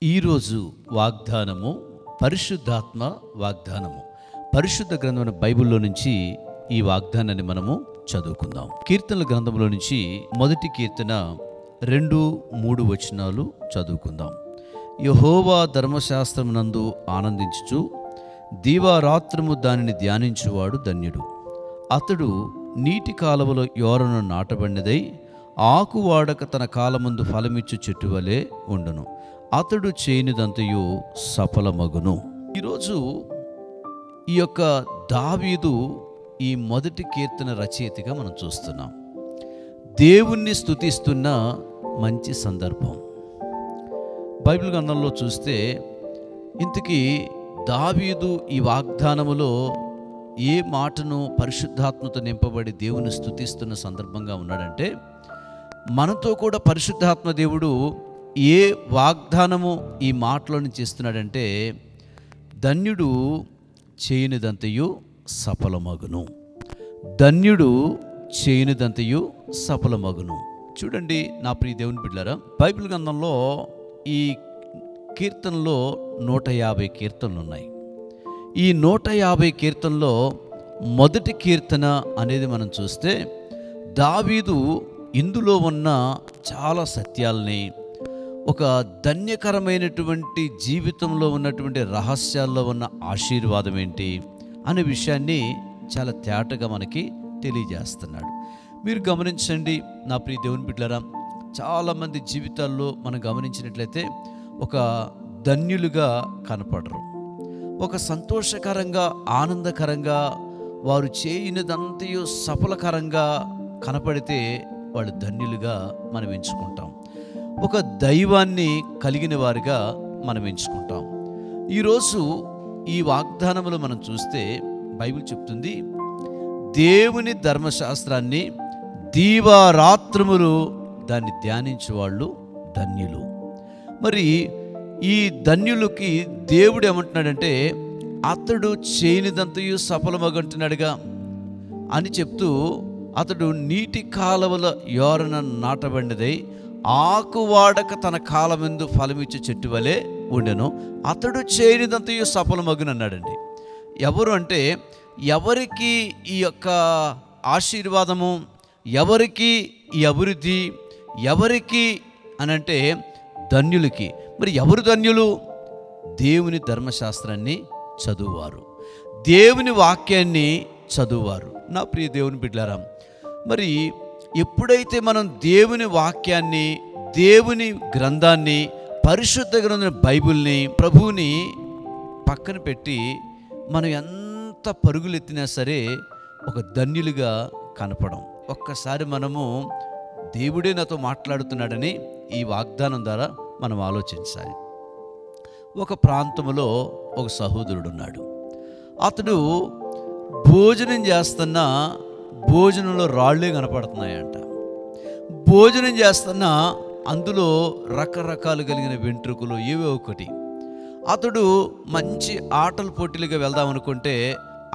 ఈరోజు వాగ్దానము పరిశుద్ధాత్మ వాగ్దానము. పరిశుద్ధ గ్రంథమైన బైబిల్లో నుంచి ఈ వాగ్దానాన్ని మనము చదువుకుందాం. కీర్తనల గ్రంథంలో నుంచి మొదటి కీర్తన 2-3 వచనాలు చదువుకుందాం. యెహోవా ధర్మశాస్త్రమునందు ఆనందించుచు దీవారాత్రము దానిని ధ్యానించువాడు ధన్యుడు. అతడు నీటి కాలవలో యోరను నాటబడినదై ఆకు వాడక తన కాలమందు ఫలమిచ్చు చెట్టు వలె ఉండును. అతడు చేయనిదంతయు సఫలమగును. ఈరోజు ఈ యొక్క దావీదు ఈ మొదటి కీర్తన రచయితగా మనం చూస్తున్నాం. దేవుణ్ణి స్తుతిస్తున్న మంచి సందర్భం. బైబిల్ గ్రంథంలో చూస్తే ఇంతకీ దావీదు ఈ వాగ్దానములో ఏ మాటను పరిశుద్ధాత్మతో నింపబడి దేవుని స్తుతిస్తున్న సందర్భంగా ఉన్నాడంటే, మనతో కూడా పరిశుద్ధాత్మ దేవుడు ఏ వాగ్దానము ఈ మాటలో నుంచి ఇస్తున్నాడంటే, ధన్యుడు చేయనిదంతయు సఫలమగును. ధన్యుడు చేయనిదంతయు సఫలమగును. చూడండి నా ప్రియ దేవుని బిడ్డలారా, బైబిల్ గ్రంథంలో ఈ కీర్తనలో 150 కీర్తనలు ఉన్నాయి. ఈ 150 కీర్తనలో మొదటి కీర్తన అనేది మనం చూస్తే, దావీదు ఇందులో ఉన్న చాలా సత్యాల్ని, ఒక ధన్యకరమైనటువంటి జీవితంలో ఉన్నటువంటి రహస్యాల్లో ఉన్న ఆశీర్వాదం ఏంటి అనే విషయాన్ని చాలా తేటగా మనకి తెలియజేస్తున్నాడు. మీరు గమనించండి నా ప్రియ దేవుని బిడ్డలారా, చాలామంది జీవితాల్లో మనం గమనించినట్లయితే ఒక ధన్యులుగా కనపడరు. ఒక సంతోషకరంగా ఆనందకరంగా వారు చేయనిదంతయు సఫలకరంగా కనపడితే వాళ్ళు ధన్యులుగా మనం ఎంచుకుంటాం. ఒక దైవాన్ని కలిగిన వారిగా మనం ఎంచుకుంటాం. ఈరోజు ఈ వాగ్దానములు మనం చూస్తే బైబిల్ చెప్తుంది, దేవుని ధర్మశాస్త్రాన్ని దీవారాత్రములు దాన్ని ధ్యానించే వాళ్ళు ధన్యులు. మరి ఈ ధన్యులకి దేవుడు ఏమంటున్నాడంటే, అతడు చేయనిదంతయు సఫలమగంటున్నాడుగా అని చెప్తూ, అతడు నీటి కాలవల యోరన నాటబడినదై ఆకు వాడక తన కాలమందు ఫలమిచ్చే చెట్టు వలె ఉండెను. అతడు చేయనిదంతయు సఫలమగును అన్నాడండి. ఎవరు అంటే, ఎవరికి ఈ యొక్క ఆశీర్వాదము, ఎవరికి ఈ అభివృద్ధి, ఎవరికి అనంటే ధన్యులకి. మరి ఎవరు ధన్యులు? దేవుని ధర్మశాస్త్రాన్ని చదువువారు, దేవుని వాక్యాన్ని చదువువారు. నా ప్రియ దేవుని బిడ్డలారా, మరి ఎప్పుడైతే మనం దేవుని వాక్యాన్ని, దేవుని గ్రంథాన్ని, పరిశుద్ధ గ్రంథం బైబిల్ని, ప్రభువుని పక్కన పెట్టి మనం ఎంత పరుగులెత్తినా సరే ఒక ధన్యులుగా కనపడం. ఒక్కసారి మనము దేవుడే నాతో మాట్లాడుతున్నాడని ఈ వాగ్దానం ద్వారా మనం ఆలోచించాలి. ఒక ప్రాంతంలో ఒక సహోదరుడు ఉన్నాడు. అతడు భోజనం చేస్తున్న భోజనంలో రాళ్ళే కనపడుతున్నాయంట. భోజనం చేస్తున్న అందులో రకరకాలు కలిగిన వెంట్రుకలు ఏవో ఒకటి. అతడు మంచి ఆటల పోటీలుగా వెళ్దామనుకుంటే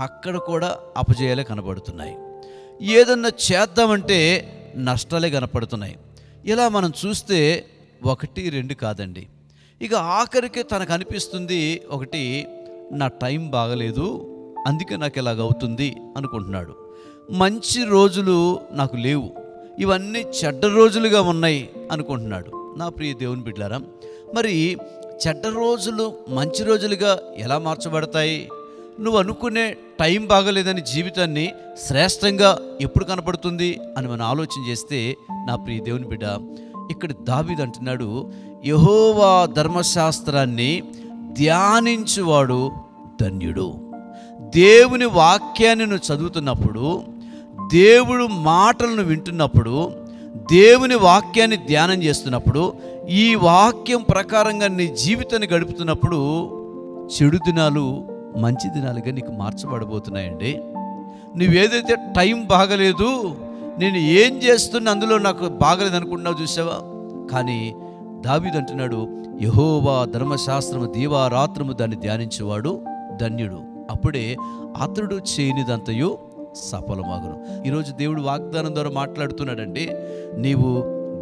అక్కడ కూడా అపజయాలే కనపడుతున్నాయి. ఏదన్నా చేద్దామంటే నష్టాలే కనపడుతున్నాయి. ఇలా మనం చూస్తే 1-2 కాదండి. ఇక ఆఖరికి తనకు అనిపిస్తుంది, ఒకటి, నా టైం బాగలేదు, అందుకే నాకు ఇలాగవుతుంది అనుకుంటున్నాడు. మంచి రోజులు నాకు లేవు, ఇవన్నీ చెడ్డ రోజులుగా ఉన్నాయి అనుకుంటున్నాడు. నా ప్రియ దేవుని బిడ్డలారా, మరి చెడ్డ రోజులు మంచి రోజులుగా ఎలా మార్చబడతాయి? నువ్వు అనుకునే టైం బాగలేదని జీవితాన్ని శ్రేష్టంగా ఎప్పుడు కనపడుతుంది అని మనం ఆలోచన చేస్తే, నా ప్రియ దేవుని బిడ్డ, ఇక్కడ దావీదు అంటున్నాడు, యెహోవా ధర్మశాస్త్రాన్ని ధ్యానించువాడు ధన్యుడు. దేవుని వాక్యాన్ని నువ్వు చదువుతున్నప్పుడు, దేవుడు మాటలను వింటున్నప్పుడు, దేవుని వాక్యాన్ని ధ్యానం చేస్తున్నప్పుడు, ఈ వాక్యం ప్రకారంగా నీ జీవితాన్ని గడుపుతున్నప్పుడు చెడు దినాలు మంచి దినాలుగా నీకు మార్చబడబోతున్నాయండి. నువ్వేదైతే టైం బాగలేదు, నేను ఏం చేస్తున్నా అందులో నాకు బాగలేదు అనుకుంటున్నావు, చూసావా? కానీ దావీదు అంటున్నాడు, యెహోవా ధర్మశాస్త్రము దీవారాత్రము దాన్ని ధ్యానించేవాడు ధన్యుడు. అప్పుడే అతడు చేయనిదంతయు సఫలమగును. ఈరోజు దేవుడు వాగ్దానం ద్వారా మాట్లాడుతున్నాడండి, నీవు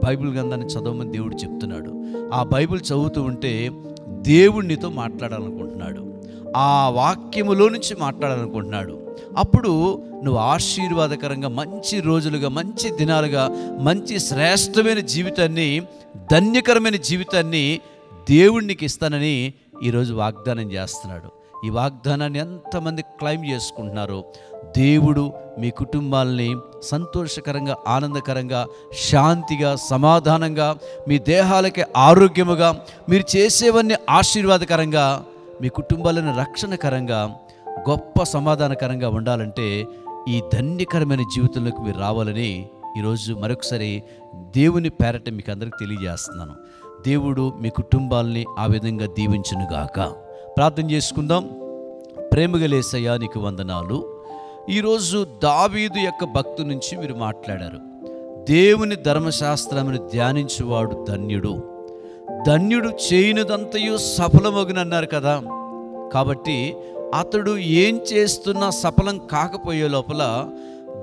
బైబిల్ గ్రంథాన్ని చదవమని దేవుడు చెప్తున్నాడు. ఆ బైబిల్ చదువుతూ ఉంటే దేవుడు నీతో మాట్లాడాలనుకుంటున్నాడు. ఆ వాక్యములో నుంచి మాట్లాడాలనుకుంటున్నాడు. అప్పుడు నువ్వు ఆశీర్వాదకరంగా మంచి రోజులుగా, మంచి దినాలుగా, మంచి శ్రేష్టమైన జీవితాన్ని, ధన్యకరమైన జీవితాన్ని దేవుడికి ఇస్తానని ఈరోజు వాగ్దానం చేస్తున్నాడు. ఈ వాగ్దానాన్ని ఎంతమంది క్లైమ్ చేసుకుంటున్నారో దేవుడు మీ కుటుంబాలని సంతోషకరంగా, ఆనందకరంగా, శాంతిగా, సమాధానంగా, మీ దేహాలకి ఆరోగ్యముగా, మీరు చేసేవన్నీ ఆశీర్వాదకరంగా, మీ కుటుంబాలను రక్షణకరంగా, గొప్ప సమాధానకరంగా ఉండాలంటే ఈ ధన్యకరమైన జీవితంలోకి మీరు రావాలని ఈరోజు మరొకసారి దేవుని పేరట మీకు అందరికీ తెలియజేస్తున్నాను. దేవుడు మీ కుటుంబాలని ఆ విధంగా దీవించునుగాక. ప్రార్థన చేసుకుందాం. ప్రేమగల యేసయ్యా, నీకు వందనాలు. ఈరోజు దావీదు యొక్క భక్తు నుంచి మీరు మాట్లాడారు. దేవుని ధర్మశాస్త్రమును ధ్యానించువాడు ధన్యుడు, ధన్యుడు చేయనిదంతయు సఫలమగునన్నారు కదా. కాబట్టి అతడు ఏం చేస్తున్నా సఫలం కాకపోయే లోపల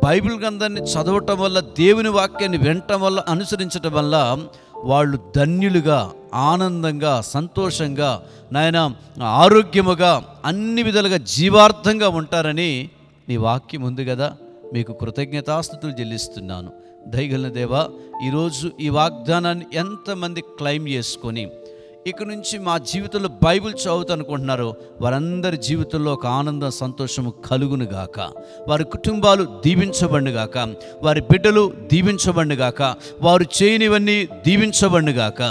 బైబిల్ గ్రంథాన్ని చదవటం వల్ల, దేవుని వాక్యాన్ని వినటం వల్ల, అనుసరించటం వల్ల వాళ్ళు ధన్యులుగా, ఆనందంగా, సంతోషంగా, నాయన ఆరోగ్యముగా, అన్ని విధాలుగా జీవార్థంగా ఉంటారని నీ వాక్యం ఉంది కదా. మీకు కృతజ్ఞతాస్తుతులు చెల్లిస్తున్నాను. దయగలిగిన దేవా, ఈరోజు ఈ వాగ్దానాన్ని ఎంతమంది క్లైమ్ చేసుకొని ఇక నుంచి మా జీవితంలో బైబిల్ చదువుతా అనుకుంటున్నారో వారందరి జీవితంలో ఒక ఆనందం, సంతోషము కలుగునుగాక. వారి కుటుంబాలు దీవించబడుగాక, వారి బిడ్డలు దీవించబడుగాక, వారు చేయనివన్నీ దీవించబడుగాక.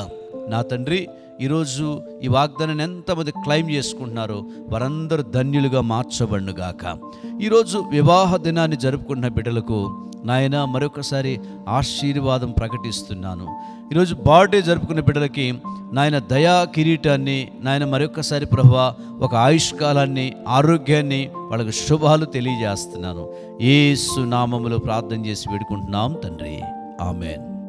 నా తండ్రి, ఈరోజు ఈ వాగ్దానాన్ని ఎంతమంది క్లైమ్ చేసుకుంటున్నారో వారందరూ ధన్యులుగా మార్చబడుగాక. ఈరోజు వివాహ దినాన్ని జరుపుకుంటున్న బిడ్డలకు నాయన మరొకసారి ఆశీర్వాదం ప్రకటిస్తున్నాను. ఈరోజు బర్త్డే జరుపుకునే బిడ్డలకి నాయన దయా కిరీటాన్ని, నాయన మరొకసారి ప్రభువా ఒక ఆయుష్కాలాన్ని, ఆరోగ్యాన్ని, వాళ్ళకు శుభాలు తెలియజేస్తున్నాను. యేసు నామములో ప్రార్థన చేసి వేడుకుంటున్నాం తండ్రి. ఆమెన్.